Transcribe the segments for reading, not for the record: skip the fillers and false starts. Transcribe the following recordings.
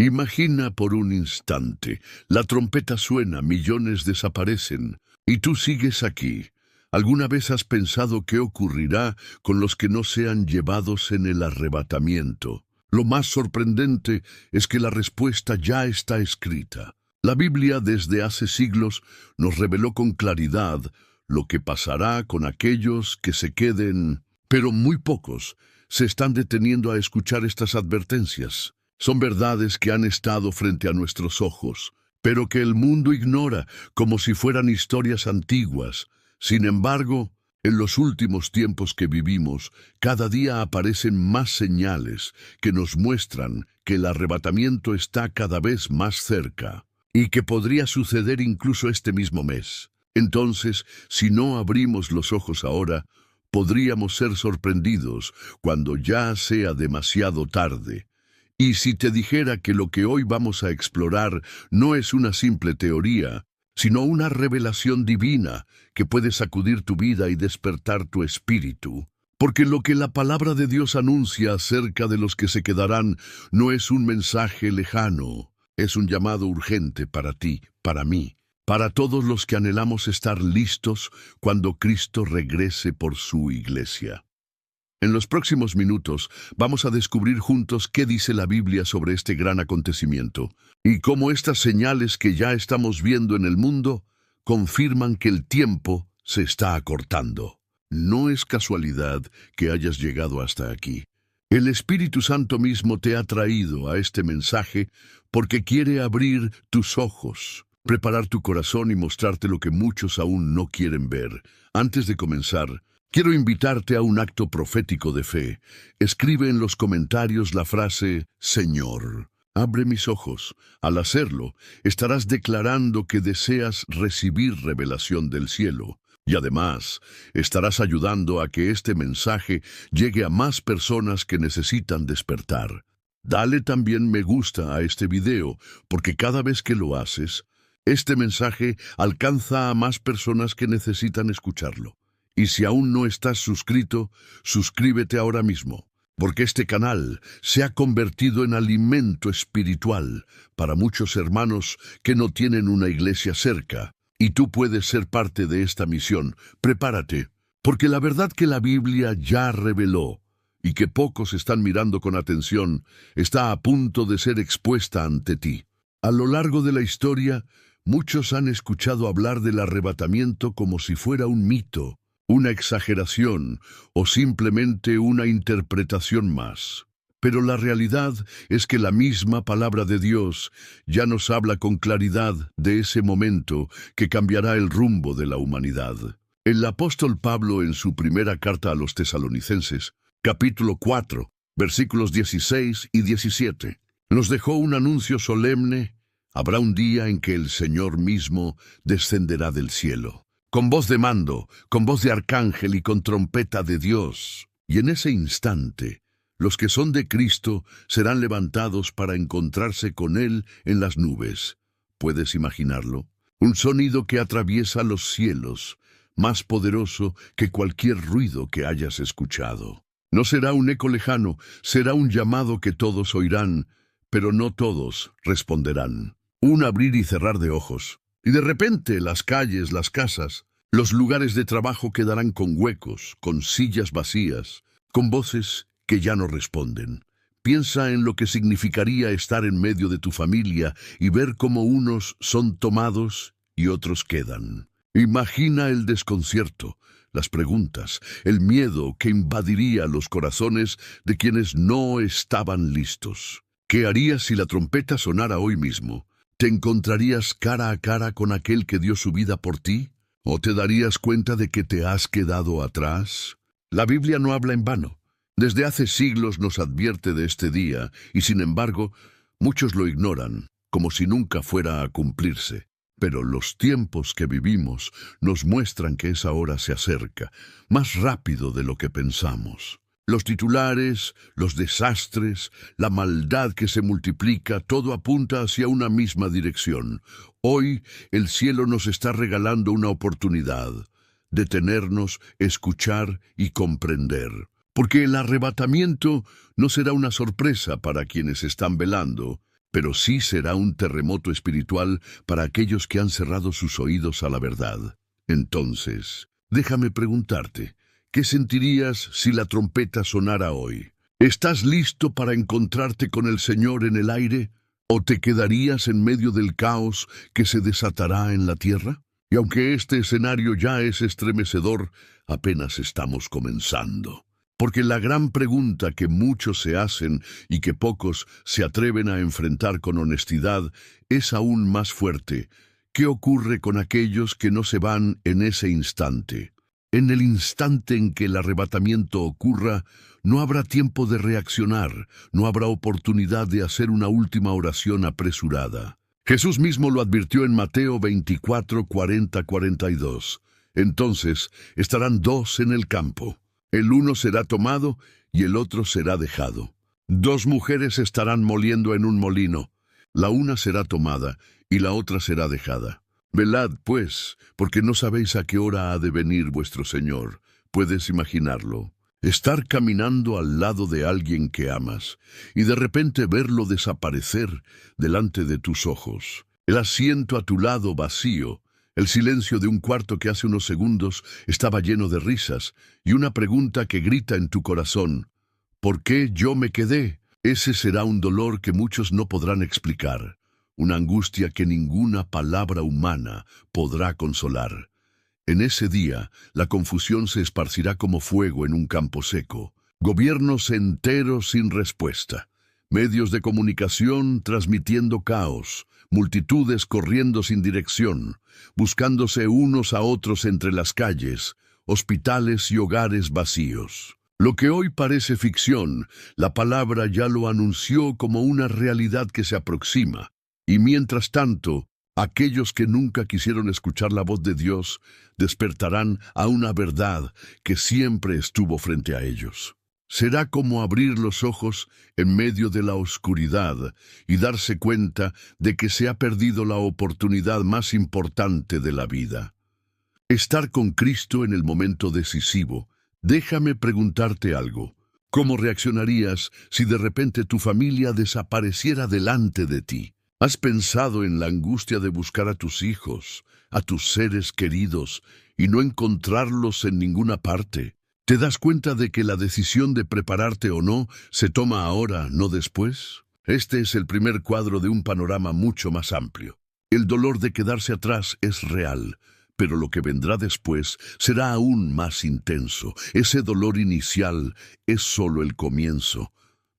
Imagina por un instante, la trompeta suena, millones desaparecen, y tú sigues aquí. ¿Alguna vez has pensado qué ocurrirá con los que no sean llevados en el arrebatamiento? Lo más sorprendente es que la respuesta ya está escrita. La Biblia desde hace siglos nos reveló con claridad lo que pasará con aquellos que se queden, pero muy pocos se están deteniendo a escuchar estas advertencias. Son verdades que han estado frente a nuestros ojos, pero que el mundo ignora como si fueran historias antiguas. Sin embargo, en los últimos tiempos que vivimos, cada día aparecen más señales que nos muestran que el arrebatamiento está cada vez más cerca y que podría suceder incluso este mismo mes. Entonces, si no abrimos los ojos ahora, podríamos ser sorprendidos cuando ya sea demasiado tarde. Y si te dijera que lo que hoy vamos a explorar no es una simple teoría, sino una revelación divina que puede sacudir tu vida y despertar tu espíritu. Porque lo que la palabra de Dios anuncia acerca de los que se quedarán no es un mensaje lejano, es un llamado urgente para ti, para mí, para todos los que anhelamos estar listos cuando Cristo regrese por su iglesia. En los próximos minutos vamos a descubrir juntos qué dice la Biblia sobre este gran acontecimiento y cómo estas señales que ya estamos viendo en el mundo confirman que el tiempo se está acortando. No es casualidad que hayas llegado hasta aquí. El Espíritu Santo mismo te ha traído a este mensaje porque quiere abrir tus ojos, preparar tu corazón y mostrarte lo que muchos aún no quieren ver. Antes de comenzar, quiero invitarte a un acto profético de fe. Escribe en los comentarios la frase, Señor, abre mis ojos. Al hacerlo, estarás declarando que deseas recibir revelación del cielo. Y además, estarás ayudando a que este mensaje llegue a más personas que necesitan despertar. Dale también me gusta a este video, porque cada vez que lo haces, este mensaje alcanza a más personas que necesitan escucharlo. Y si aún no estás suscrito, suscríbete ahora mismo, porque este canal se ha convertido en alimento espiritual para muchos hermanos que no tienen una iglesia cerca, y tú puedes ser parte de esta misión. Prepárate, porque la verdad que la Biblia ya reveló, y que pocos están mirando con atención, está a punto de ser expuesta ante ti. A lo largo de la historia, muchos han escuchado hablar del arrebatamiento como si fuera un mito, una exageración o simplemente una interpretación más. Pero la realidad es que la misma palabra de Dios ya nos habla con claridad de ese momento que cambiará el rumbo de la humanidad. El apóstol Pablo en su primera carta a los Tesalonicenses, capítulo 4, versículos 16 y 17, nos dejó un anuncio solemne. Habrá un día en que el Señor mismo descenderá del cielo, con voz de mando, con voz de arcángel y con trompeta de Dios. Y en ese instante, los que son de Cristo serán levantados para encontrarse con Él en las nubes. ¿Puedes imaginarlo? Un sonido que atraviesa los cielos, más poderoso que cualquier ruido que hayas escuchado. No será un eco lejano, será un llamado que todos oirán, pero no todos responderán. Un abrir y cerrar de ojos. Y de repente las calles, las casas, los lugares de trabajo quedarán con huecos, con sillas vacías, con voces que ya no responden. Piensa en lo que significaría estar en medio de tu familia y ver cómo unos son tomados y otros quedan. Imagina el desconcierto, las preguntas, el miedo que invadiría los corazones de quienes no estaban listos. ¿Qué harías si la trompeta sonara hoy mismo? ¿Te encontrarías cara a cara con aquel que dio su vida por ti? ¿O te darías cuenta de que te has quedado atrás? La Biblia no habla en vano. Desde hace siglos nos advierte de este día, y sin embargo, muchos lo ignoran, como si nunca fuera a cumplirse. Pero los tiempos que vivimos nos muestran que esa hora se acerca, más rápido de lo que pensamos. Los titulares, los desastres, la maldad que se multiplica, todo apunta hacia una misma dirección. Hoy el cielo nos está regalando una oportunidad: detenernos, escuchar y comprender. Porque el arrebatamiento no será una sorpresa para quienes están velando. pero sí será un terremoto espiritual para aquellos que han cerrado sus oídos a la verdad. Entonces, déjame preguntarte, ¿qué sentirías si la trompeta sonara hoy? ¿Estás listo para encontrarte con el Señor en el aire? ¿O te quedarías en medio del caos que se desatará en la tierra? Y aunque este escenario ya es estremecedor, apenas estamos comenzando. Porque la gran pregunta que muchos se hacen y que pocos se atreven a enfrentar con honestidad es aún más fuerte. ¿Qué ocurre con aquellos que no se van en ese instante? En el instante en que el arrebatamiento ocurra, no habrá tiempo de reaccionar, no habrá oportunidad de hacer una última oración apresurada. Jesús mismo lo advirtió en Mateo 24, 40, 42. Entonces estarán dos en el campo. El uno será tomado y el otro será dejado. Dos mujeres estarán moliendo en un molino. La una será tomada y la otra será dejada. Velad, pues, porque no sabéis a qué hora ha de venir vuestro Señor. Puedes imaginarlo. Estar caminando al lado de alguien que amas y de repente verlo desaparecer delante de tus ojos. El asiento a tu lado vacío, el silencio de un cuarto que hace unos segundos estaba lleno de risas y una pregunta que grita en tu corazón: ¿por qué yo me quedé? Ese será un dolor que muchos no podrán explicar, una angustia que ninguna palabra humana podrá consolar. En ese día, la confusión se esparcirá como fuego en un campo seco. Gobiernos enteros sin respuesta. Medios de comunicación transmitiendo caos. Multitudes corriendo sin dirección. Buscándose unos a otros entre las calles. Hospitales y hogares vacíos. Lo que hoy parece ficción, la palabra ya lo anunció como una realidad que se aproxima. Y mientras tanto, aquellos que nunca quisieron escuchar la voz de Dios despertarán a una verdad que siempre estuvo frente a ellos. Será como abrir los ojos en medio de la oscuridad y darse cuenta de que se ha perdido la oportunidad más importante de la vida. Estar con Cristo en el momento decisivo. Déjame preguntarte algo. ¿Cómo reaccionarías si de repente tu familia desapareciera delante de ti? ¿Has pensado en la angustia de buscar a tus hijos, a tus seres queridos, y no encontrarlos en ninguna parte? ¿Te das cuenta de que la decisión de prepararte o no se toma ahora, no después? Este es el primer cuadro de un panorama mucho más amplio. El dolor de quedarse atrás es real, pero lo que vendrá después será aún más intenso. Ese dolor inicial es solo el comienzo,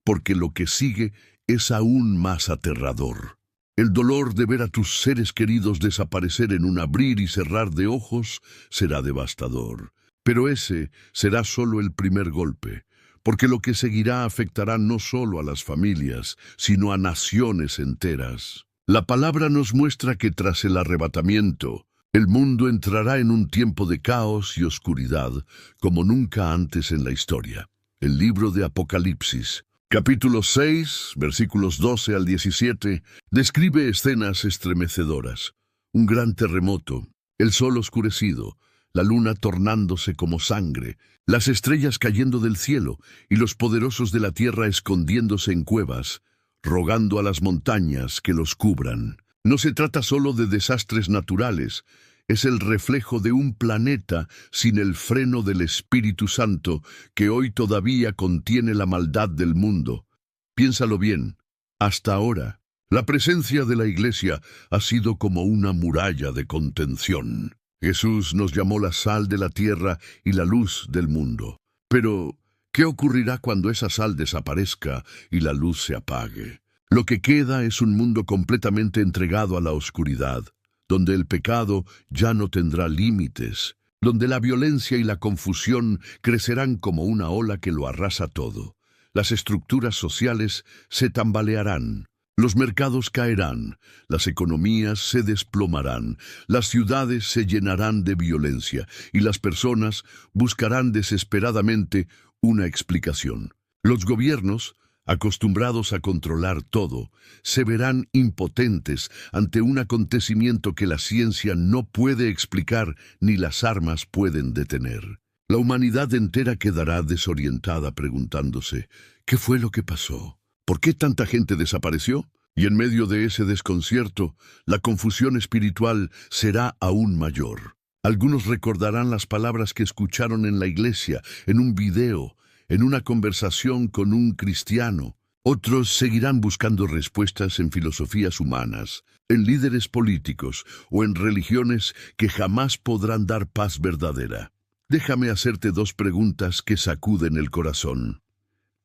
porque lo que sigue es aún más aterrador. El dolor de ver a tus seres queridos desaparecer en un abrir y cerrar de ojos será devastador. Pero ese será solo el primer golpe, porque lo que seguirá afectará no solo a las familias, sino a naciones enteras. La palabra nos muestra que tras el arrebatamiento, el mundo entrará en un tiempo de caos y oscuridad como nunca antes en la historia. El libro de Apocalipsis, capítulo 6, versículos 12 al 17, describe escenas estremecedoras. Un gran terremoto, el sol oscurecido, la luna tornándose como sangre, las estrellas cayendo del cielo y los poderosos de la tierra escondiéndose en cuevas, rogando a las montañas que los cubran. No se trata solo de desastres naturales, es el reflejo de un planeta sin el freno del Espíritu Santo que hoy todavía contiene la maldad del mundo. Piénsalo bien, hasta ahora, la presencia de la Iglesia ha sido como una muralla de contención. Jesús nos llamó la sal de la tierra y la luz del mundo. Pero, ¿qué ocurrirá cuando esa sal desaparezca y la luz se apague? Lo que queda es un mundo completamente entregado a la oscuridad, donde el pecado ya no tendrá límites, donde la violencia y la confusión crecerán como una ola que lo arrasa todo. Las estructuras sociales se tambalearán, los mercados caerán, las economías se desplomarán, las ciudades se llenarán de violencia y las personas buscarán desesperadamente una explicación. Los gobiernos, acostumbrados a controlar todo, se verán impotentes ante un acontecimiento que la ciencia no puede explicar ni las armas pueden detener. La humanidad entera quedará desorientada preguntándose, ¿qué fue lo que pasó? ¿Por qué tanta gente desapareció? Y en medio de ese desconcierto, la confusión espiritual será aún mayor. Algunos recordarán las palabras que escucharon en la iglesia, en un video, en una conversación con un cristiano. Otros seguirán buscando respuestas en filosofías humanas, en líderes políticos o en religiones que jamás podrán dar paz verdadera. Déjame hacerte dos preguntas que sacuden el corazón.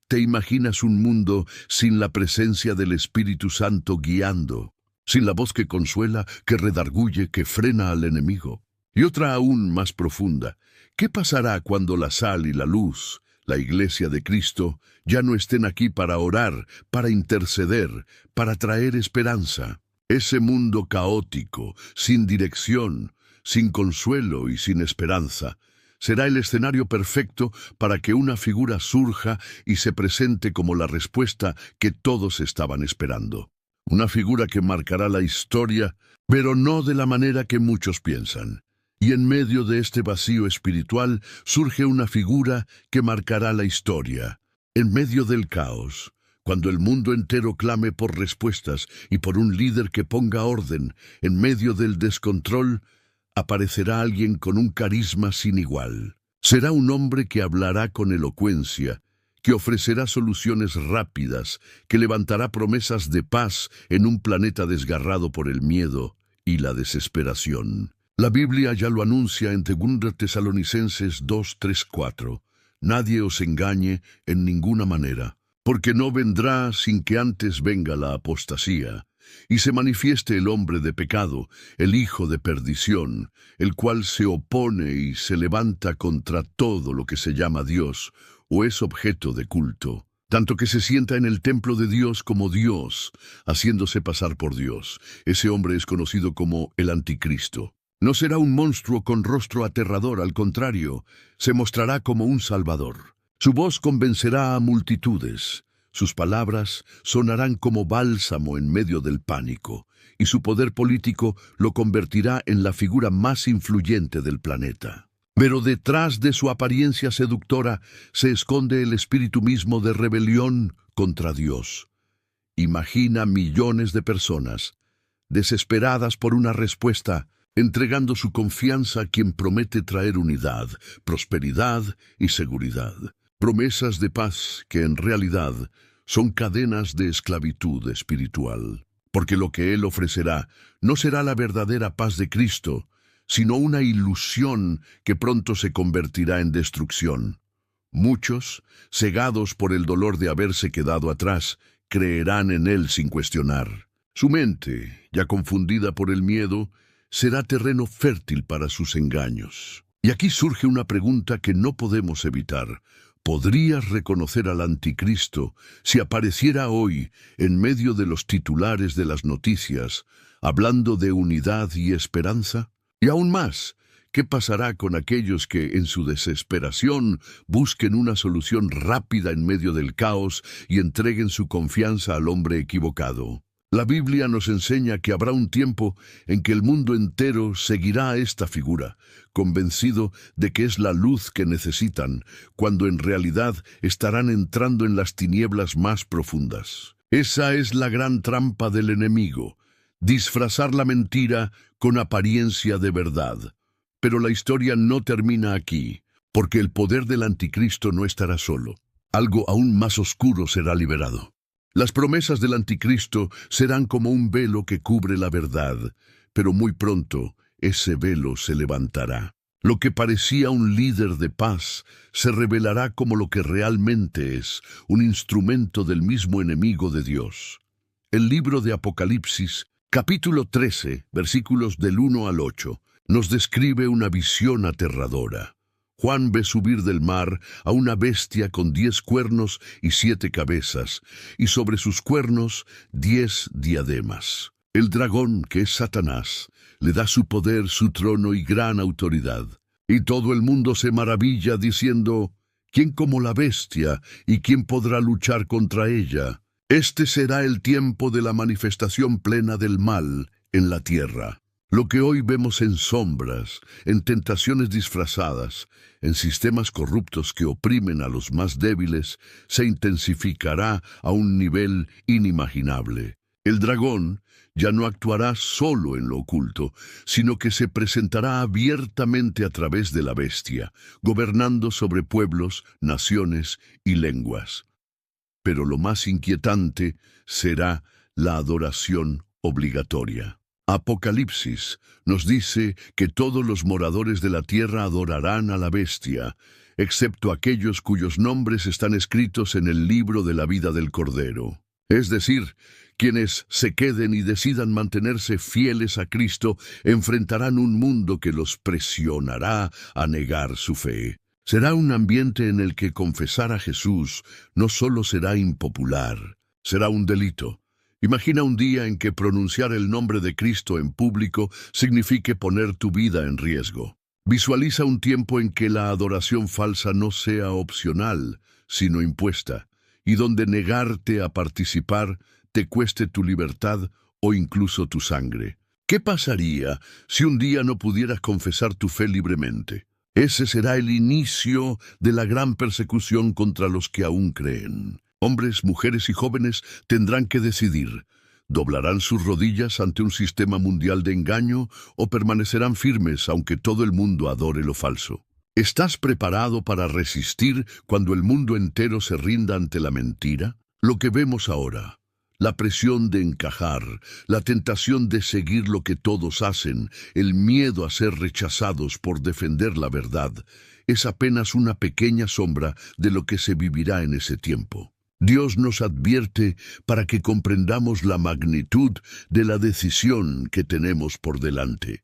¿Te imaginas un mundo sin la presencia del Espíritu Santo guiando, sin la voz que consuela, que redarguye, que frena al enemigo? Y otra aún más profunda, ¿qué pasará cuando la sal y la luz, la Iglesia de Cristo, ya no estén aquí para orar, para interceder, para traer esperanza? Ese mundo caótico, sin dirección, sin consuelo y sin esperanza, será el escenario perfecto para que una figura surja y se presente como la respuesta que todos estaban esperando. Una figura que marcará la historia, pero no de la manera que muchos piensan. Y en medio de este vacío espiritual surge una figura que marcará la historia. En medio del caos, cuando el mundo entero clame por respuestas y por un líder que ponga orden, en medio del descontrol, aparecerá alguien con un carisma sin igual. Será un hombre que hablará con elocuencia, que ofrecerá soluciones rápidas, que levantará promesas de paz en un planeta desgarrado por el miedo y la desesperación. La Biblia ya lo anuncia en 2 Tesalonicenses 2, 3, 4. Nadie os engañe en ninguna manera, porque no vendrá sin que antes venga la apostasía, y se manifieste el hombre de pecado, el hijo de perdición, el cual se opone y se levanta contra todo lo que se llama Dios, o es objeto de culto, tanto que se sienta en el templo de Dios como Dios, haciéndose pasar por Dios. Ese hombre es conocido como el Anticristo. No será un monstruo con rostro aterrador, al contrario, se mostrará como un salvador. Su voz convencerá a multitudes, sus palabras sonarán como bálsamo en medio del pánico, y su poder político lo convertirá en la figura más influyente del planeta. Pero detrás de su apariencia seductora se esconde el espíritu mismo de rebelión contra Dios. Imagina millones de personas, desesperadas por una respuesta, entregando su confianza a quien promete traer unidad, prosperidad y seguridad. Promesas de paz que en realidad son cadenas de esclavitud espiritual. Porque lo que Él ofrecerá no será la verdadera paz de Cristo, sino una ilusión que pronto se convertirá en destrucción. Muchos, cegados por el dolor de haberse quedado atrás, creerán en Él sin cuestionar. Su mente, ya confundida por el miedo, será terreno fértil para sus engaños. Y aquí surge una pregunta que no podemos evitar. ¿Podrías reconocer al Anticristo si apareciera hoy en medio de los titulares de las noticias, hablando de unidad y esperanza? Y aún más, ¿qué pasará con aquellos que en su desesperación busquen una solución rápida en medio del caos y entreguen su confianza al hombre equivocado? La Biblia nos enseña que habrá un tiempo en que el mundo entero seguirá a esta figura, convencido de que es la luz que necesitan, cuando en realidad estarán entrando en las tinieblas más profundas. Esa es la gran trampa del enemigo, disfrazar la mentira con apariencia de verdad. Pero la historia no termina aquí, porque el poder del Anticristo no estará solo. Algo aún más oscuro será liberado. Las promesas del Anticristo serán como un velo que cubre la verdad, pero muy pronto ese velo se levantará. Lo que parecía un líder de paz se revelará como lo que realmente es, un instrumento del mismo enemigo de Dios. El libro de Apocalipsis, capítulo 13, versículos del 1 al 8, nos describe una visión aterradora. Juan ve subir del mar a una bestia con 10 cuernos y 7 cabezas, y sobre sus cuernos 10 diademas. El dragón, que es Satanás, le da su poder, su trono y gran autoridad. Y todo el mundo se maravilla diciendo, ¿quién como la bestia y quién podrá luchar contra ella? Este será el tiempo de la manifestación plena del mal en la tierra. Lo que hoy vemos en sombras, en tentaciones disfrazadas, en sistemas corruptos que oprimen a los más débiles, se intensificará a un nivel inimaginable. El dragón ya no actuará solo en lo oculto, sino que se presentará abiertamente a través de la bestia, gobernando sobre pueblos, naciones y lenguas. Pero lo más inquietante será la adoración obligatoria. Apocalipsis nos dice que todos los moradores de la tierra adorarán a la bestia, excepto aquellos cuyos nombres están escritos en el libro de la vida del Cordero. Es decir, quienes se queden y decidan mantenerse fieles a Cristo enfrentarán un mundo que los presionará a negar su fe. Será un ambiente en el que confesar a Jesús no solo será impopular, será un delito. Imagina un día en que pronunciar el nombre de Cristo en público signifique poner tu vida en riesgo. Visualiza un tiempo en que la adoración falsa no sea opcional, sino impuesta, y donde negarte a participar te cueste tu libertad o incluso tu sangre. ¿Qué pasaría si un día no pudieras confesar tu fe libremente? Ese será el inicio de la gran persecución contra los que aún creen. Hombres, mujeres y jóvenes tendrán que decidir. ¿Doblarán sus rodillas ante un sistema mundial de engaño o permanecerán firmes aunque todo el mundo adore lo falso? ¿Estás preparado para resistir cuando el mundo entero se rinda ante la mentira? Lo que vemos ahora, la presión de encajar, la tentación de seguir lo que todos hacen, el miedo a ser rechazados por defender la verdad, es apenas una pequeña sombra de lo que se vivirá en ese tiempo. Dios nos advierte para que comprendamos la magnitud de la decisión que tenemos por delante.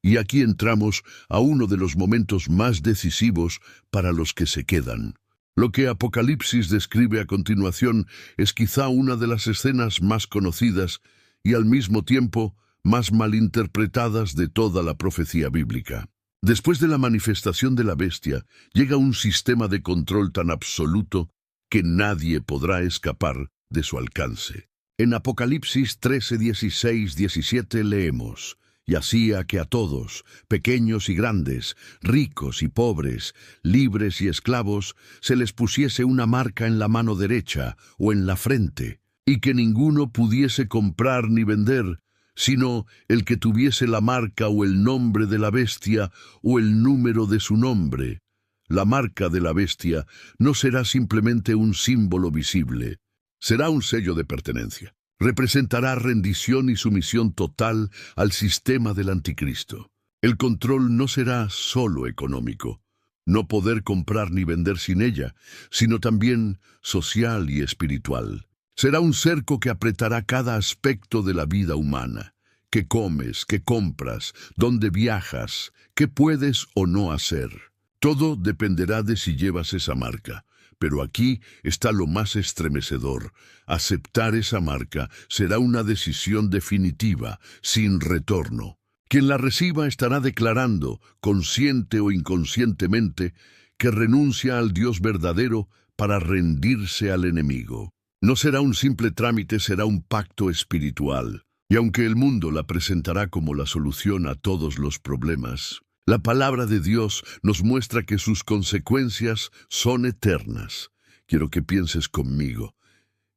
Y aquí entramos a uno de los momentos más decisivos para los que se quedan. Lo que Apocalipsis describe a continuación es quizá una de las escenas más conocidas y al mismo tiempo más malinterpretadas de toda la profecía bíblica. Después de la manifestación de la bestia, llega un sistema de control tan absoluto que nadie podrá escapar de su alcance. En Apocalipsis 13, 16, 17 leemos: «Y hacía que a todos, pequeños y grandes, ricos y pobres, libres y esclavos, se les pusiese una marca en la mano derecha o en la frente, y que ninguno pudiese comprar ni vender, sino el que tuviese la marca o el nombre de la bestia o el número de su nombre». La marca de la bestia no será simplemente un símbolo visible, será un sello de pertenencia. Representará rendición y sumisión total al sistema del anticristo. El control no será solo económico, no poder comprar ni vender sin ella, sino también social y espiritual. Será un cerco que apretará cada aspecto de la vida humana. ¿Qué comes? ¿Qué compras? ¿Dónde viajas? ¿Qué puedes o no hacer? Todo dependerá de si llevas esa marca. Pero aquí está lo más estremecedor. Aceptar esa marca será una decisión definitiva, sin retorno. Quien la reciba estará declarando, consciente o inconscientemente, que renuncia al Dios verdadero para rendirse al enemigo. No será un simple trámite, será un pacto espiritual. Y aunque el mundo la presentará como la solución a todos los problemas, la palabra de Dios nos muestra que sus consecuencias son eternas. Quiero que pienses conmigo.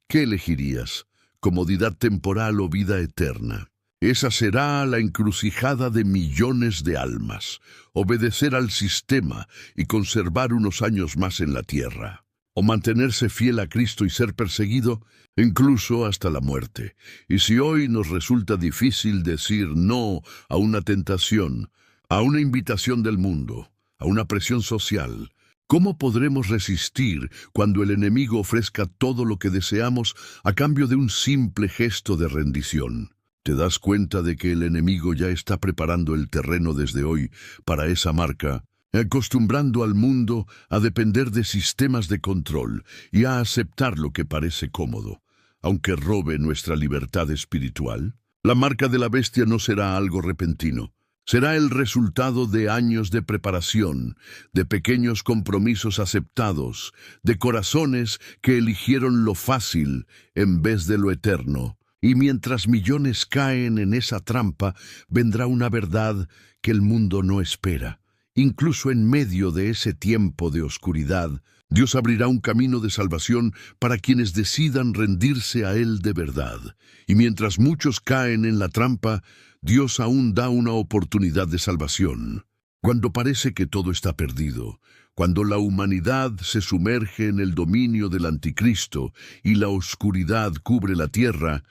¿Qué elegirías? ¿Comodidad temporal o vida eterna? Esa será la encrucijada de millones de almas. Obedecer al sistema y conservar unos años más en la tierra. O mantenerse fiel a Cristo y ser perseguido, incluso hasta la muerte. Y si hoy nos resulta difícil decir no a una tentación, a una invitación del mundo, a una presión social, ¿cómo podremos resistir cuando el enemigo ofrezca todo lo que deseamos a cambio de un simple gesto de rendición? ¿Te das cuenta de que el enemigo ya está preparando el terreno desde hoy para esa marca, acostumbrando al mundo a depender de sistemas de control y a aceptar lo que parece cómodo, aunque robe nuestra libertad espiritual? La marca de la bestia no será algo repentino. Será el resultado de años de preparación, de pequeños compromisos aceptados, de corazones que eligieron lo fácil en vez de lo eterno. Y mientras millones caen en esa trampa, vendrá una verdad que el mundo no espera. Incluso en medio de ese tiempo de oscuridad, Dios abrirá un camino de salvación para quienes decidan rendirse a Él de verdad. Y mientras muchos caen en la trampa, Dios aún da una oportunidad de salvación. Cuando parece que todo está perdido, cuando la humanidad se sumerge en el dominio del anticristo y la oscuridad cubre la tierra,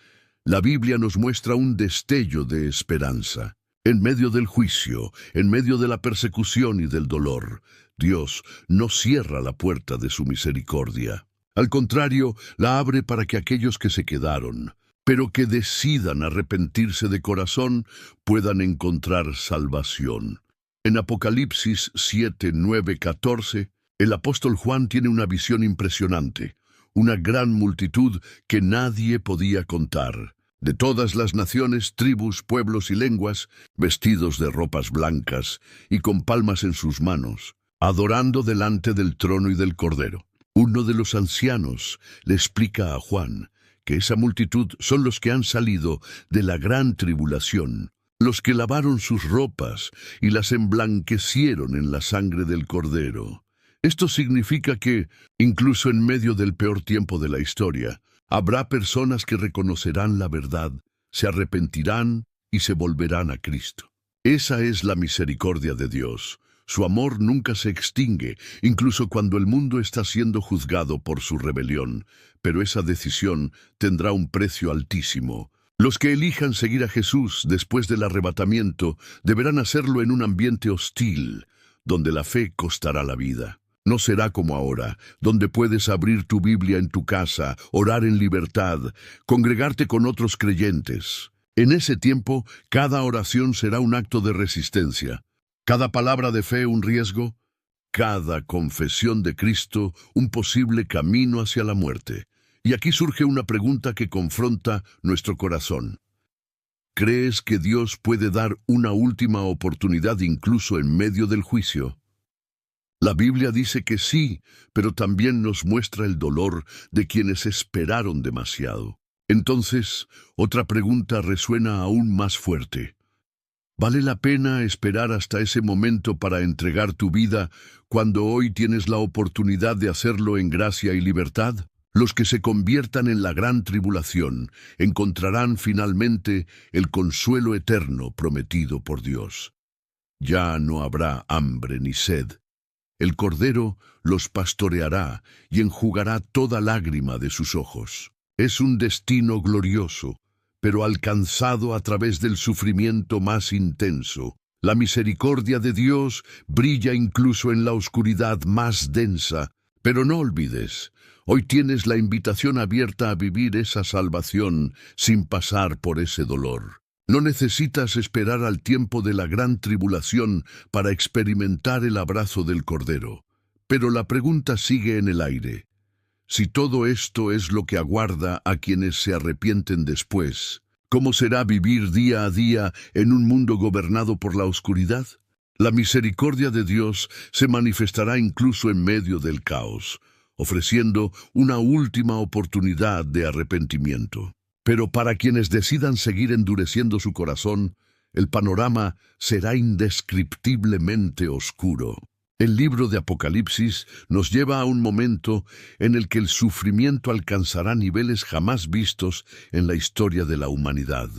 la Biblia nos muestra un destello de esperanza. En medio del juicio, en medio de la persecución y del dolor, Dios no cierra la puerta de su misericordia. Al contrario, la abre para que aquellos que se quedaron, pero que decidan arrepentirse de corazón, puedan encontrar salvación. En Apocalipsis 7, 9, 14, el apóstol Juan tiene una visión impresionante, una gran multitud que nadie podía contar. De todas las naciones, tribus, pueblos y lenguas, vestidos de ropas blancas y con palmas en sus manos, adorando delante del trono y del Cordero. Uno de los ancianos le explica a Juan que esa multitud son los que han salido de la gran tribulación, los que lavaron sus ropas y las emblanquecieron en la sangre del Cordero. Esto significa que, incluso en medio del peor tiempo de la historia, habrá personas que reconocerán la verdad, se arrepentirán y se volverán a Cristo. Esa es la misericordia de Dios. Su amor nunca se extingue, incluso cuando el mundo está siendo juzgado por su rebelión, pero esa decisión tendrá un precio altísimo. Los que elijan seguir a Jesús después del arrebatamiento deberán hacerlo en un ambiente hostil, donde la fe costará la vida. No será como ahora, donde puedes abrir tu Biblia en tu casa, orar en libertad, congregarte con otros creyentes. En ese tiempo, cada oración será un acto de resistencia, cada palabra de fe un riesgo, cada confesión de Cristo un posible camino hacia la muerte. Y aquí surge una pregunta que confronta nuestro corazón. ¿Crees que Dios puede dar una última oportunidad incluso en medio del juicio? La Biblia dice que sí, pero también nos muestra el dolor de quienes esperaron demasiado. Entonces, otra pregunta resuena aún más fuerte. ¿Vale la pena esperar hasta ese momento para entregar tu vida cuando hoy tienes la oportunidad de hacerlo en gracia y libertad? Los que se conviertan en la gran tribulación encontrarán finalmente el consuelo eterno prometido por Dios. Ya no habrá hambre ni sed. El Cordero los pastoreará y enjugará toda lágrima de sus ojos. Es un destino glorioso, pero alcanzado a través del sufrimiento más intenso. La misericordia de Dios brilla incluso en la oscuridad más densa, pero no olvides, hoy tienes la invitación abierta a vivir esa salvación sin pasar por ese dolor. No necesitas esperar al tiempo de la gran tribulación para experimentar el abrazo del Cordero. Pero la pregunta sigue en el aire. Si todo esto es lo que aguarda a quienes se arrepienten después, ¿cómo será vivir día a día en un mundo gobernado por la oscuridad? La misericordia de Dios se manifestará incluso en medio del caos, ofreciendo una última oportunidad de arrepentimiento. Pero para quienes decidan seguir endureciendo su corazón, el panorama será indescriptiblemente oscuro. El libro de Apocalipsis nos lleva a un momento en el que el sufrimiento alcanzará niveles jamás vistos en la historia de la humanidad.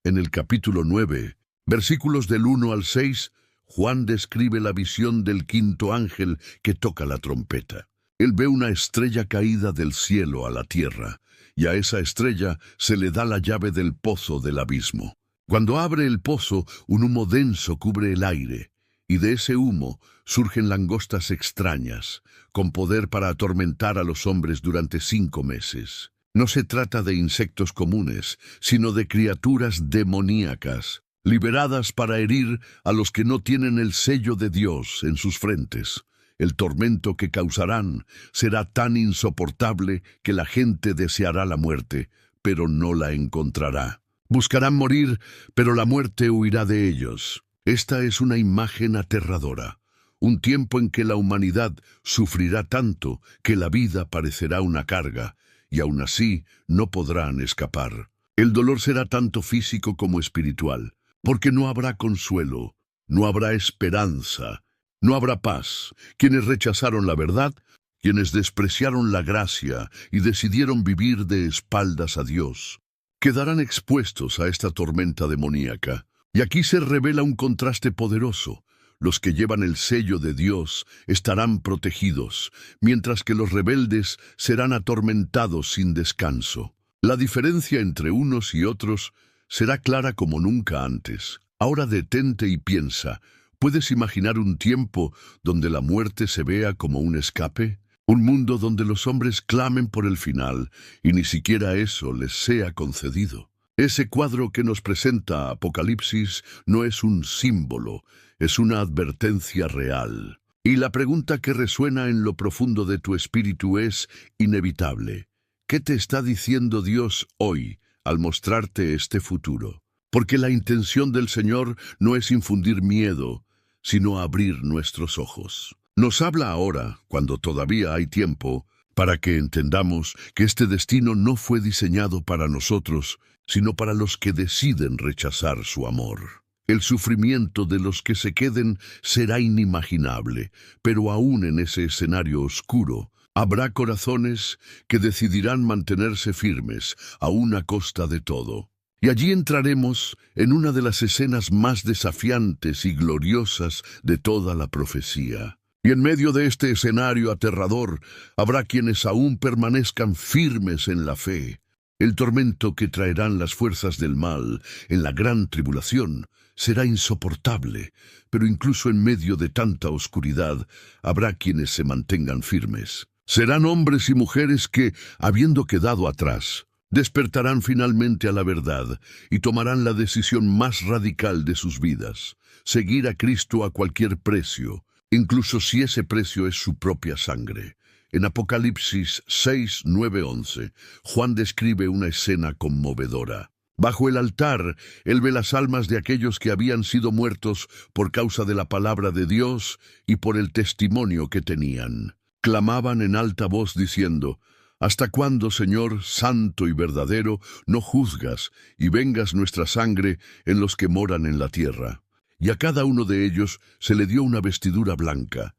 En el capítulo 9, versículos del 1 al 6, Juan describe la visión del quinto ángel que toca la trompeta. Él ve una estrella caída del cielo a la tierra, y a esa estrella se le da la llave del pozo del abismo. Cuando abre el pozo, un humo denso cubre el aire, y de ese humo surgen langostas extrañas, con poder para atormentar a los hombres durante 5 meses. No se trata de insectos comunes, sino de criaturas demoníacas, liberadas para herir a los que no tienen el sello de Dios en sus frentes. El tormento que causarán será tan insoportable que la gente deseará la muerte, pero no la encontrará. Buscarán morir, pero la muerte huirá de ellos. Esta es una imagen aterradora, un tiempo en que la humanidad sufrirá tanto que la vida parecerá una carga, y aún así no podrán escapar. El dolor será tanto físico como espiritual, porque no habrá consuelo, no habrá esperanza, No habrá paz. Quienes rechazaron la verdad, quienes despreciaron la gracia y decidieron vivir de espaldas a Dios, quedarán expuestos a esta tormenta demoníaca. Y aquí se revela un contraste poderoso. Los que llevan el sello de Dios estarán protegidos, mientras que los rebeldes serán atormentados sin descanso. La diferencia entre unos y otros será clara como nunca antes. Ahora detente y piensa. ¿Puedes imaginar un tiempo donde la muerte se vea como un escape? Un mundo donde los hombres clamen por el final y ni siquiera eso les sea concedido. Ese cuadro que nos presenta Apocalipsis no es un símbolo, es una advertencia real. Y la pregunta que resuena en lo profundo de tu espíritu es inevitable. ¿Qué te está diciendo Dios hoy al mostrarte este futuro? Porque la intención del Señor no es infundir miedo, sino abrir nuestros ojos. Nos habla ahora, cuando todavía hay tiempo, para que entendamos que este destino no fue diseñado para nosotros, sino para los que deciden rechazar su amor. El sufrimiento de los que se queden será inimaginable, pero aún en ese escenario oscuro, habrá corazones que decidirán mantenerse firmes, aún a costa de todo. Y allí entraremos en una de las escenas más desafiantes y gloriosas de toda la profecía. Y en medio de este escenario aterrador, habrá quienes aún permanezcan firmes en la fe. El tormento que traerán las fuerzas del mal en la gran tribulación será insoportable, pero incluso en medio de tanta oscuridad, habrá quienes se mantengan firmes. Serán hombres y mujeres que, habiendo quedado atrás, despertarán finalmente a la verdad y tomarán la decisión más radical de sus vidas, seguir a Cristo a cualquier precio, incluso si ese precio es su propia sangre. En Apocalipsis 6, 9, 11, Juan describe una escena conmovedora. Bajo el altar, él ve las almas de aquellos que habían sido muertos por causa de la palabra de Dios y por el testimonio que tenían. Clamaban en alta voz diciendo: ¿Hasta cuándo, Señor, santo y verdadero, no juzgas y vengas nuestra sangre en los que moran en la tierra? Y a cada uno de ellos se le dio una vestidura blanca,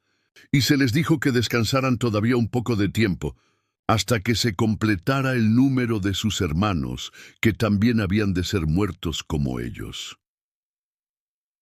y se les dijo que descansaran todavía un poco de tiempo, hasta que se completara el número de sus hermanos, que también habían de ser muertos como ellos.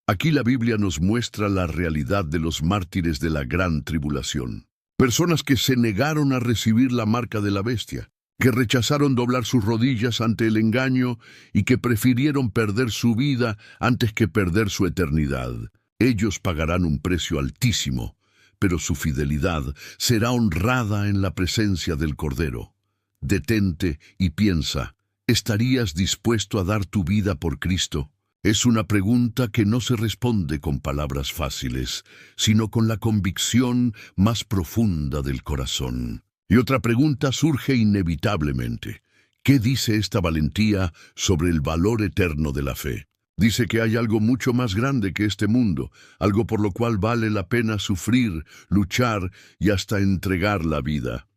Aquí la Biblia nos muestra la realidad de los mártires de la gran tribulación. Personas que se negaron a recibir la marca de la bestia, que rechazaron doblar sus rodillas ante el engaño y que prefirieron perder su vida antes que perder su eternidad. Ellos pagarán un precio altísimo, pero su fidelidad será honrada en la presencia del Cordero. Detente y piensa, ¿estarías dispuesto a dar tu vida por Cristo? Es una pregunta que no se responde con palabras fáciles, sino con la convicción más profunda del corazón. Y otra pregunta surge inevitablemente. ¿Qué dice esta valentía sobre el valor eterno de la fe? Dice que hay algo mucho más grande que este mundo, algo por lo cual vale la pena sufrir, luchar y hasta entregar la vida.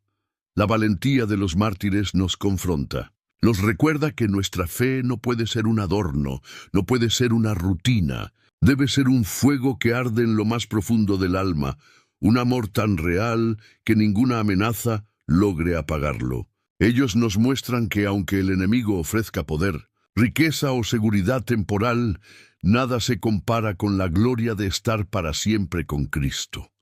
La valentía de los mártires nos confronta. Nos recuerda que nuestra fe no puede ser un adorno, no puede ser una rutina. Debe ser un fuego que arde en lo más profundo del alma, un amor tan real que ninguna amenaza logre apagarlo. Ellos nos muestran que aunque el enemigo ofrezca poder, riqueza o seguridad temporal, nada se compara con la gloria de estar para siempre con Cristo.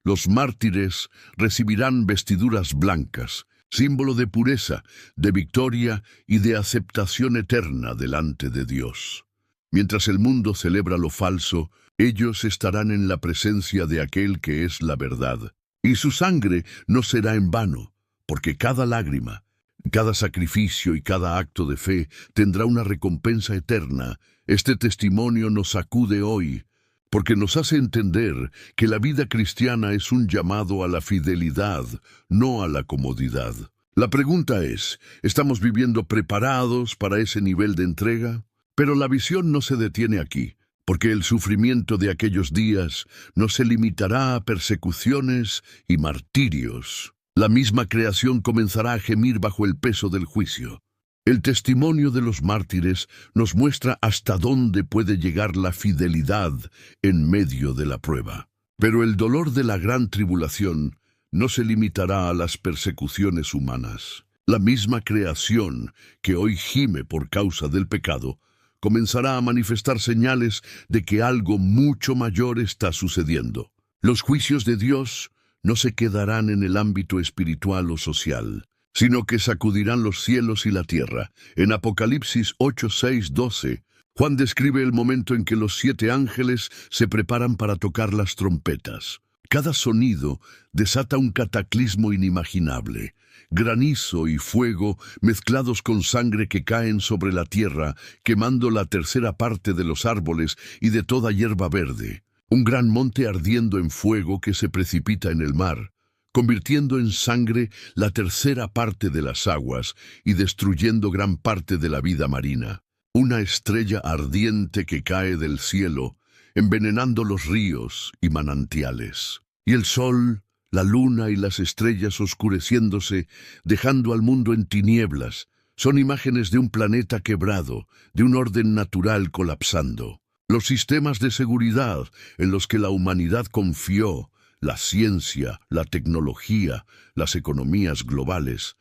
Los mártires recibirán vestiduras blancas, símbolo de pureza, de victoria y de aceptación eterna delante de Dios. Mientras el mundo celebra lo falso, ellos estarán en la presencia de aquel que es la verdad. Y su sangre no será en vano, porque cada lágrima, cada sacrificio y cada acto de fe tendrá una recompensa eterna. Este testimonio nos sacude hoy, porque nos hace entender que la vida cristiana es un llamado a la fidelidad, no a la comodidad. La pregunta es, ¿estamos viviendo preparados para ese nivel de entrega? Pero la visión no se detiene aquí, porque el sufrimiento de aquellos días no se limitará a persecuciones y martirios. La misma creación comenzará a gemir bajo el peso del juicio. El testimonio de los mártires nos muestra hasta dónde puede llegar la fidelidad en medio de la prueba. Pero el dolor de la gran tribulación no se limitará a las persecuciones humanas. La misma creación que hoy gime por causa del pecado comenzará a manifestar señales de que algo mucho mayor está sucediendo. Los juicios de Dios no se quedarán en el ámbito espiritual o social, sino que sacudirán los cielos y la tierra. En Apocalipsis 8, 6, 12, Juan describe el momento en que los 7 ángeles se preparan para tocar las trompetas. Cada sonido desata un cataclismo inimaginable. Granizo y fuego mezclados con sangre que caen sobre la tierra, quemando la tercera parte de los árboles y de toda hierba verde. Un gran monte ardiendo en fuego que se precipita en el mar, convirtiendo en sangre la tercera parte de las aguas y destruyendo gran parte de la vida marina. Una estrella ardiente que cae del cielo, envenenando los ríos y manantiales. Y el sol, la luna y las estrellas oscureciéndose, dejando al mundo en tinieblas, son imágenes de un planeta quebrado, de un orden natural colapsando. Los sistemas de seguridad en los que la humanidad confió, la ciencia, la tecnología, las economías globales,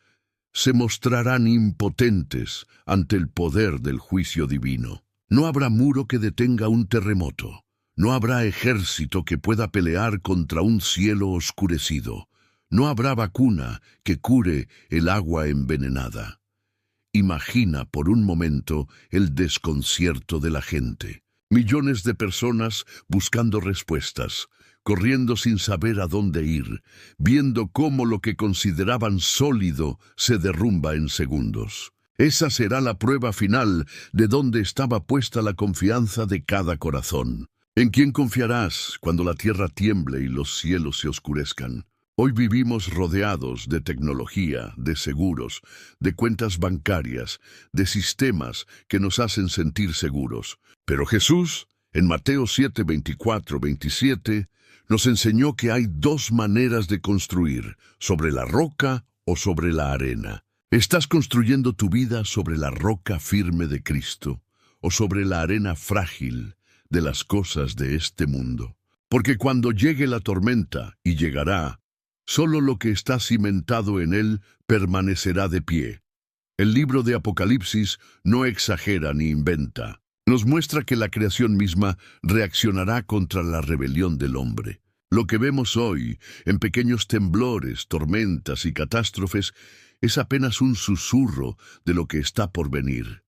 se mostrarán impotentes ante el poder del juicio divino. No habrá muro que detenga un terremoto. No habrá ejército que pueda pelear contra un cielo oscurecido. No habrá vacuna que cure el agua envenenada. Imagina por un momento el desconcierto de la gente. Millones de personas buscando respuestas, corriendo sin saber a dónde ir, viendo cómo lo que consideraban sólido se derrumba en segundos. Esa será la prueba final de dónde estaba puesta la confianza de cada corazón. ¿En quién confiarás cuando la tierra tiemble y los cielos se oscurezcan? Hoy vivimos rodeados de tecnología, de seguros, de cuentas bancarias, de sistemas que nos hacen sentir seguros. Pero Jesús, en Mateo 7, 24, 27, nos enseñó que hay 2 maneras de construir, sobre la roca o sobre la arena. ¿Estás construyendo tu vida sobre la roca firme de Cristo o sobre la arena frágil de las cosas de este mundo? Porque cuando llegue la tormenta, y llegará, solo lo que está cimentado en él permanecerá de pie. El libro de Apocalipsis no exagera ni inventa. Nos muestra que la creación misma reaccionará contra la rebelión del hombre. Lo que vemos hoy, en pequeños temblores, tormentas y catástrofes, es apenas un susurro de lo que está por venir.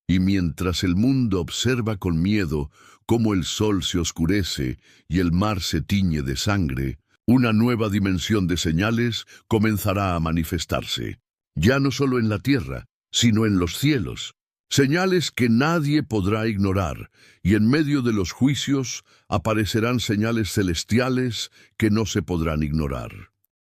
Y mientras el mundo observa con miedo cómo el sol se oscurece y el mar se tiñe de sangre, una nueva dimensión de señales comenzará a manifestarse, ya no solo en la tierra, sino en los cielos. Señales que nadie podrá ignorar, y en medio de los juicios aparecerán señales celestiales que no se podrán ignorar.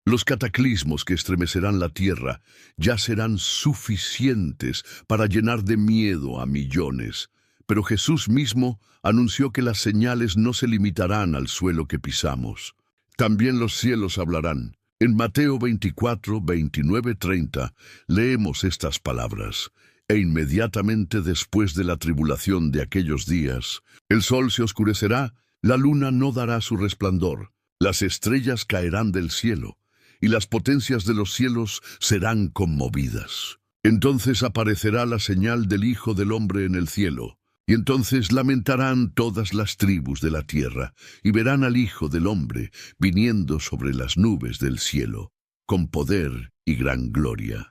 Los cataclismos que estremecerán la tierra ya serán suficientes para llenar de miedo a millones, pero Jesús mismo anunció que las señales no se limitarán al suelo que pisamos. También los cielos hablarán. En Mateo 24, 29, 30 leemos estas palabras. E inmediatamente después de la tribulación de aquellos días, el sol se oscurecerá, la luna no dará su resplandor, las estrellas caerán del cielo, y las potencias de los cielos serán conmovidas. Entonces aparecerá la señal del Hijo del Hombre en el cielo, y entonces lamentarán todas las tribus de la tierra, y verán al Hijo del Hombre viniendo sobre las nubes del cielo, con poder y gran gloria.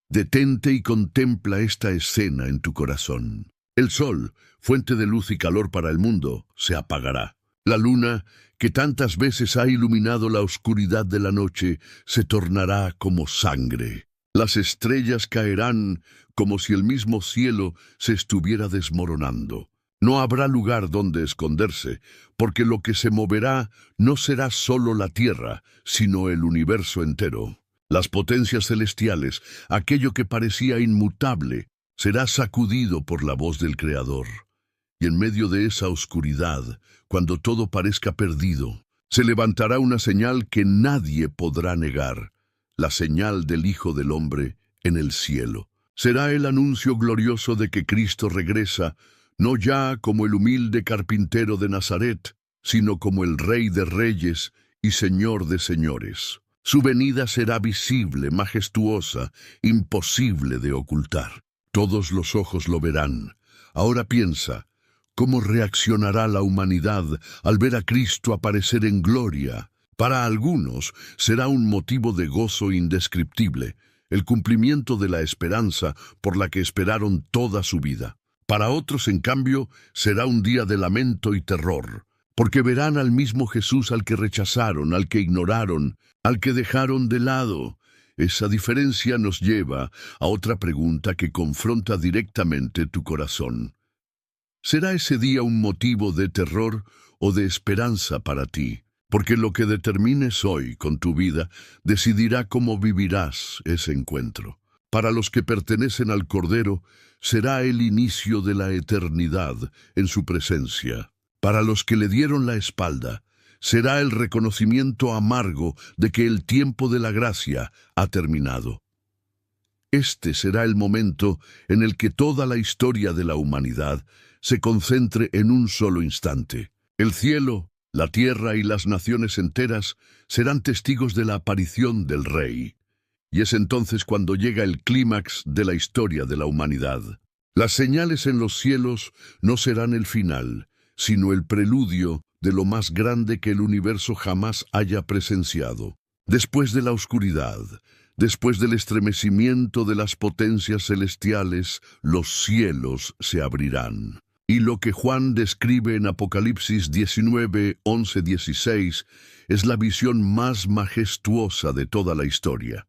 Detente y contempla esta escena en tu corazón. El sol, fuente de luz y calor para el mundo, se apagará. La luna, que tantas veces ha iluminado la oscuridad de la noche, se tornará como sangre. Las estrellas caerán como si el mismo cielo se estuviera desmoronando. No habrá lugar donde esconderse, porque lo que se moverá no será solo la tierra, sino el universo entero. Las potencias celestiales, aquello que parecía inmutable, será sacudido por la voz del Creador. Y en medio de esa oscuridad, cuando todo parezca perdido, se levantará una señal que nadie podrá negar, la señal del Hijo del Hombre en el cielo. Será el anuncio glorioso de que Cristo regresa, no ya como el humilde carpintero de Nazaret, sino como el Rey de Reyes y Señor de Señores. Su venida será visible, majestuosa, imposible de ocultar. Todos los ojos lo verán. Ahora piensa, ¿cómo reaccionará la humanidad al ver a Cristo aparecer en gloria? Para algunos será un motivo de gozo indescriptible, el cumplimiento de la esperanza por la que esperaron toda su vida. Para otros, en cambio, será un día de lamento y terror, porque verán al mismo Jesús al que rechazaron, al que ignoraron, al que dejaron de lado. Esa diferencia nos lleva a otra pregunta que confronta directamente tu corazón. ¿Será ese día un motivo de terror o de esperanza para ti? Porque lo que determines hoy con tu vida decidirá cómo vivirás ese encuentro. Para los que pertenecen al Cordero, será el inicio de la eternidad en su presencia. Para los que le dieron la espalda, será el reconocimiento amargo de que el tiempo de la gracia ha terminado. Este será el momento en el que toda la historia de la humanidad se concentre en un solo instante. El cielo, la tierra y las naciones enteras serán testigos de la aparición del Rey. Y es entonces cuando llega el clímax de la historia de la humanidad. Las señales en los cielos no serán el final, sino el preludio de lo más grande que el universo jamás haya presenciado. Después de la oscuridad, después del estremecimiento de las potencias celestiales, los cielos se abrirán. Y lo que Juan describe en Apocalipsis 19, 11, 16 es la visión más majestuosa de toda la historia.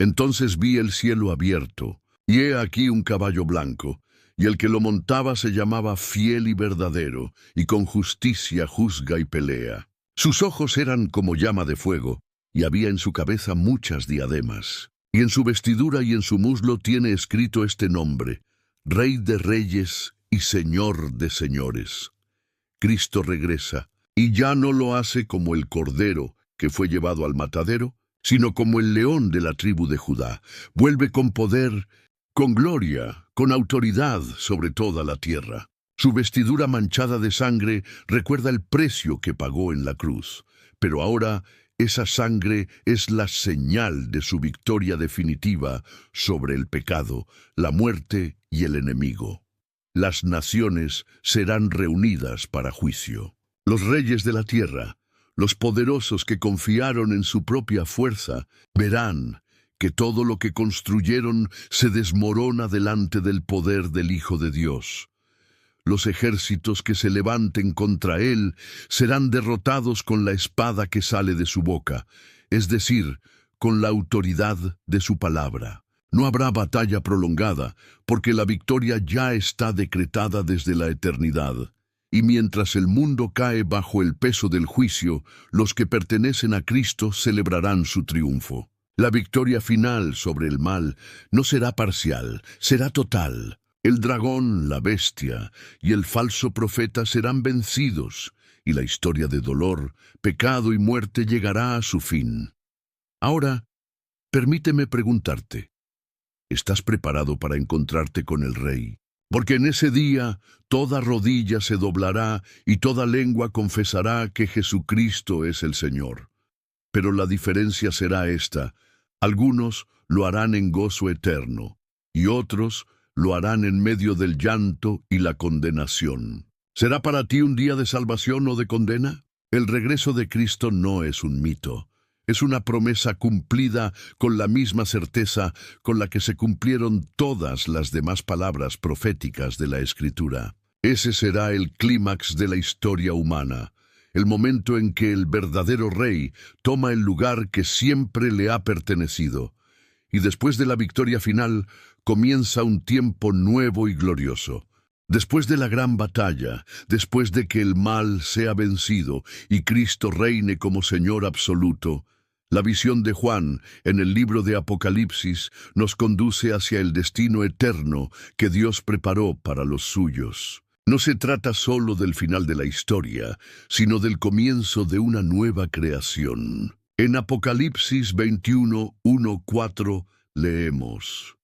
Entonces vi el cielo abierto, y he aquí un caballo blanco, y el que lo montaba se llamaba Fiel y Verdadero, y con justicia juzga y pelea. Sus ojos eran como llama de fuego, y había en su cabeza muchas diademas. Y en su vestidura y en su muslo tiene escrito este nombre: Rey de Reyes y Señor de Señores. Cristo regresa, y ya no lo hace como el cordero que fue llevado al matadero, sino como el león de la tribu de Judá. Vuelve con poder, con gloria, con autoridad sobre toda la tierra. Su vestidura manchada de sangre recuerda el precio que pagó en la cruz, pero ahora esa sangre es la señal de su victoria definitiva sobre el pecado, la muerte y el enemigo. Las naciones serán reunidas para juicio. Los reyes de la tierra, los poderosos que confiaron en su propia fuerza, verán que todo lo que construyeron se desmorona delante del poder del Hijo de Dios. Los ejércitos que se levanten contra él serán derrotados con la espada que sale de su boca, es decir, con la autoridad de su palabra. No habrá batalla prolongada, porque la victoria ya está decretada desde la eternidad. Y mientras el mundo cae bajo el peso del juicio, los que pertenecen a Cristo celebrarán su triunfo. La victoria final sobre el mal no será parcial, será total. El dragón, la bestia y el falso profeta serán vencidos, y la historia de dolor, pecado y muerte llegará a su fin. Ahora, permíteme preguntarte, ¿estás preparado para encontrarte con el Rey? Porque en ese día toda rodilla se doblará y toda lengua confesará que Jesucristo es el Señor. Pero la diferencia será esta: algunos lo harán en gozo eterno, y otros lo harán en medio del llanto y la condenación. ¿Será para ti un día de salvación o de condena? El regreso de Cristo no es un mito. Es una promesa cumplida con la misma certeza con la que se cumplieron todas las demás palabras proféticas de la Escritura. Ese será el clímax de la historia humana, el momento en que el verdadero Rey toma el lugar que siempre le ha pertenecido. Y después de la victoria final, comienza un tiempo nuevo y glorioso. Después de la gran batalla, después de que el mal sea vencido y Cristo reine como Señor absoluto, la visión de Juan en el libro de Apocalipsis nos conduce hacia el destino eterno que Dios preparó para los suyos. No se trata solo del final de la historia, sino del comienzo de una nueva creación. En Apocalipsis 21, 1, 4 leemos: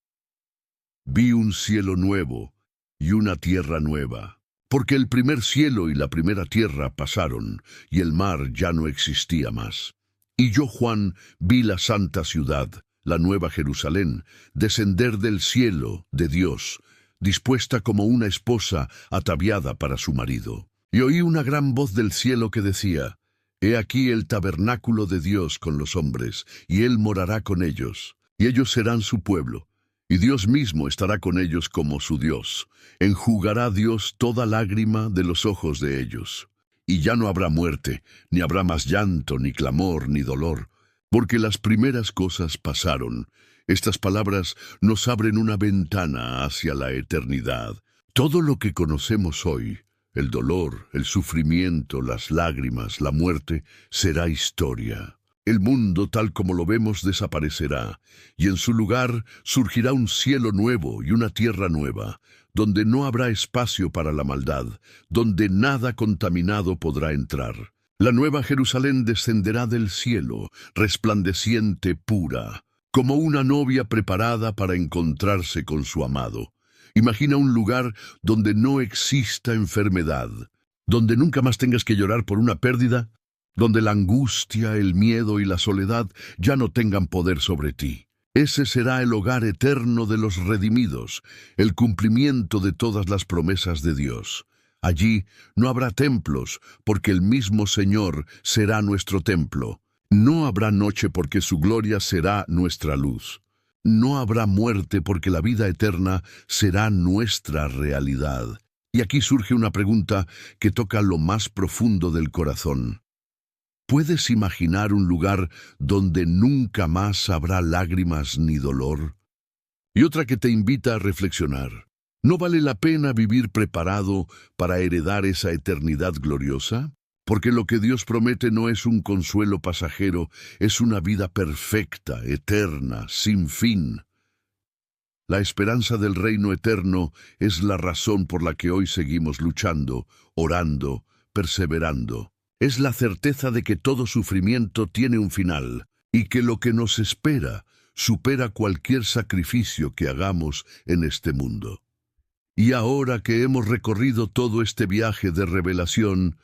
Vi un cielo nuevo y una tierra nueva, Porque el primer cielo y la primera tierra pasaron, y el mar ya no existía más. Y yo, Juan, vi la santa ciudad, la nueva Jerusalén, descender del cielo de Dios, dispuesta como una esposa ataviada para su marido. Y oí una gran voz del cielo que decía: He aquí el tabernáculo de Dios con los hombres, y Él morará con ellos, y ellos serán su pueblo, y Dios mismo estará con ellos como su Dios. Enjugará Dios toda lágrima de los ojos de ellos. Y ya no habrá muerte, ni habrá más llanto, ni clamor, ni dolor, porque las primeras cosas pasaron. Estas palabras nos abren una ventana hacia la eternidad. Todo lo que conocemos hoy, el dolor, el sufrimiento, las lágrimas, la muerte, será historia. El mundo tal como lo vemos desaparecerá, y en su lugar surgirá un cielo nuevo y una tierra nueva, donde no habrá espacio para la maldad, donde nada contaminado podrá entrar. La nueva Jerusalén descenderá del cielo, resplandeciente, pura, como una novia preparada para encontrarse con su amado. Imagina un lugar donde no exista enfermedad, donde nunca más tengas que llorar por una pérdida, donde la angustia, el miedo y la soledad ya no tengan poder sobre ti. Ese será el hogar eterno de los redimidos, el cumplimiento de todas las promesas de Dios. Allí no habrá templos, porque el mismo Señor será nuestro templo. No habrá noche, porque su gloria será nuestra luz. No habrá muerte, porque la vida eterna será nuestra realidad. Y aquí surge una pregunta que toca lo más profundo del corazón. ¿Puedes imaginar un lugar donde nunca más habrá lágrimas ni dolor? Y otra que te invita a reflexionar. ¿No vale la pena vivir preparado para heredar esa eternidad gloriosa? Porque lo que Dios promete no es un consuelo pasajero, es una vida perfecta, eterna, sin fin. La esperanza del reino eterno es la razón por la que hoy seguimos luchando, orando, perseverando. Es la certeza de que todo sufrimiento tiene un final y que lo que nos espera supera cualquier sacrificio que hagamos en este mundo. Y ahora que hemos recorrido todo este viaje de revelación,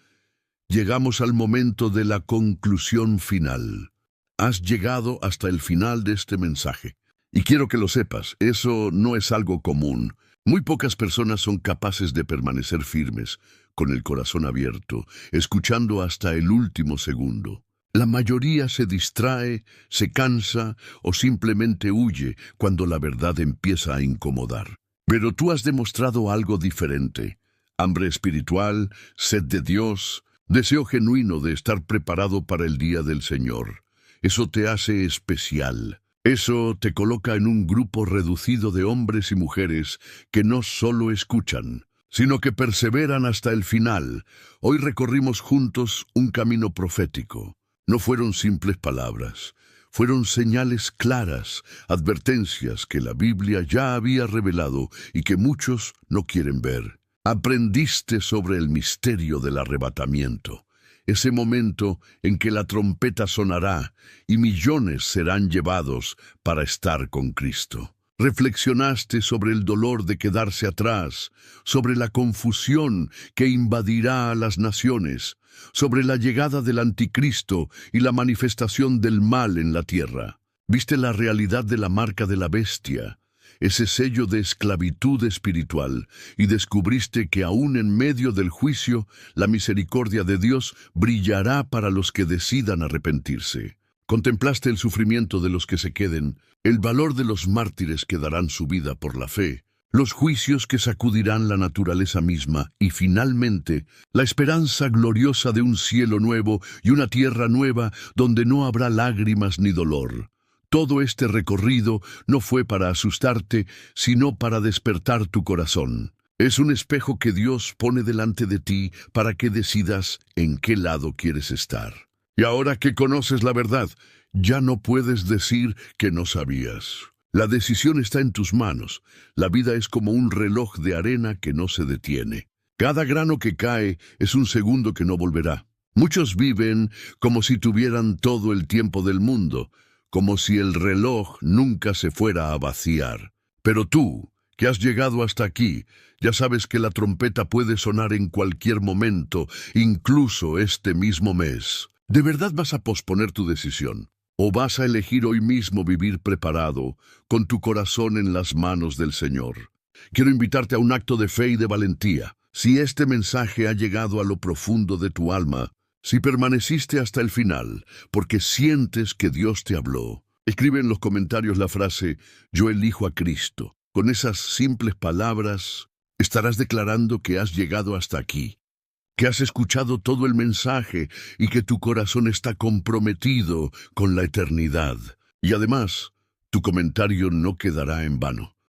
llegamos al momento de la conclusión final. Has llegado hasta el final de este mensaje. Y quiero que lo sepas, eso no es algo común. Muy pocas personas son capaces de permanecer firmes, con el corazón abierto, escuchando hasta el último segundo. La mayoría se distrae, se cansa o simplemente huye cuando la verdad empieza a incomodar. Pero tú has demostrado algo diferente. Hambre espiritual, sed de Dios, deseo genuino de estar preparado para el día del Señor. Eso te hace especial. Eso te coloca en un grupo reducido de hombres y mujeres que no solo escuchan, sino que perseveran hasta el final. Hoy recorrimos juntos un camino profético. No fueron simples palabras, fueron señales claras, advertencias que la Biblia ya había revelado y que muchos no quieren ver. Aprendiste sobre el misterio del arrebatamiento, ese momento en que la trompeta sonará y millones serán llevados para estar con Cristo. Reflexionaste sobre el dolor de quedarse atrás, sobre la confusión que invadirá a las naciones, sobre la llegada del anticristo y la manifestación del mal en la tierra. Viste la realidad de la marca de la bestia, ese sello de esclavitud espiritual, y descubriste que aún en medio del juicio, la misericordia de Dios brillará para los que decidan arrepentirse. Contemplaste el sufrimiento de los que se queden, el valor de los mártires que darán su vida por la fe, los juicios que sacudirán la naturaleza misma y, finalmente, la esperanza gloriosa de un cielo nuevo y una tierra nueva donde no habrá lágrimas ni dolor. Todo este recorrido no fue para asustarte, sino para despertar tu corazón. Es un espejo que Dios pone delante de ti para que decidas en qué lado quieres estar. Y ahora que conoces la verdad, ya no puedes decir que no sabías. La decisión está en tus manos. La vida es como un reloj de arena que no se detiene. Cada grano que cae es un segundo que no volverá. Muchos viven como si tuvieran todo el tiempo del mundo, como si el reloj nunca se fuera a vaciar. Pero tú, que has llegado hasta aquí. Ya sabes que la trompeta puede sonar en cualquier momento, incluso este mismo mes. ¿De verdad vas a posponer tu decisión? ¿O vas a elegir hoy mismo vivir preparado, con tu corazón en las manos del Señor? Quiero invitarte a un acto de fe y de valentía. Si este mensaje ha llegado a lo profundo de tu alma, si permaneciste hasta el final, porque sientes que Dios te habló, escribe en los comentarios la frase «Yo elijo a Cristo». Con esas simples palabras, estarás declarando que has llegado hasta aquí, que has escuchado todo el mensaje y que tu corazón está comprometido con la eternidad. Y además, tu comentario no quedará en vano.